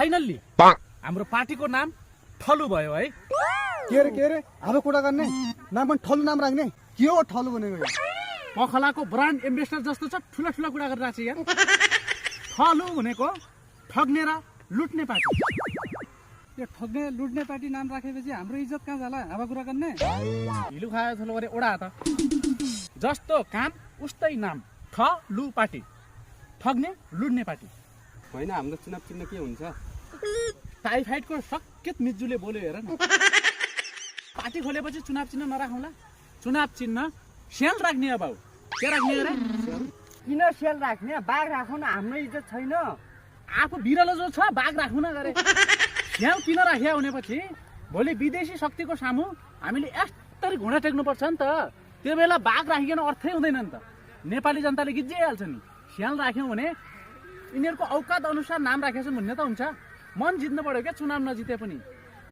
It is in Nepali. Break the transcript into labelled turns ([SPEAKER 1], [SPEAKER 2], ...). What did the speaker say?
[SPEAKER 1] फाइनल्ली हाम्रो पार्टीको नाम ठलु भयो है।
[SPEAKER 2] के अरे अब कुरा गर्ने नाम पनि ठलु नाम राख्ने के हो ठलु भनेको यो?
[SPEAKER 1] पखलाको ब्रान्ड एम्बेसडर जस्तो छ, ठुला ठुला कुरा गरिरहेको छ यार। ठलु भनेको ठग्ने र लुट्ने पार्टी।
[SPEAKER 3] यो ठग्ने लुट्ने पार्टी नाम राखेपछि हाम्रो इज्जत कहाँ जाला? अब कुरा गर्ने
[SPEAKER 1] हिलु खायो थलो गरे ओडा त। जस्तो काम उस्तै नाम, ठलु पार्टी, ठग्ने लुट्ने पार्टी।
[SPEAKER 4] होइन हाम्रो चुनाव चिन्ह के हुन्छ?
[SPEAKER 1] टाइफाइडको सकेत मिज्जुले बोल्यो हेर न। पार्टी खोलेपछि चुनाव चिन्ह नराखौँला। चुनाव चिन्ह सेल राख्ने अब के राख्ने अरे?
[SPEAKER 5] किन सेल राख्ने? बाघ राखौँ न, हाम्रो इज्जत छैन।
[SPEAKER 1] आफू बिरलो जो छ बाघ राख्नु न गरे। सेल किन राख्या भनेपछि भोलि विदेशी शक्तिको सामु हामीले यस्तरी घुँडा टेक्नुपर्छ नि त। त्यो बेला बाघ राखिकन अर्थै हुँदैन नि त। नेपाली जनताले गिज्जिहाल्छ नि। सेल राख्यौँ भने यिनीहरूको औकात अनुसार नाम राखेछन् भन्ने त हुन्छ। मन जित्नु पर्यो क्या चुनाव नजिते पनि।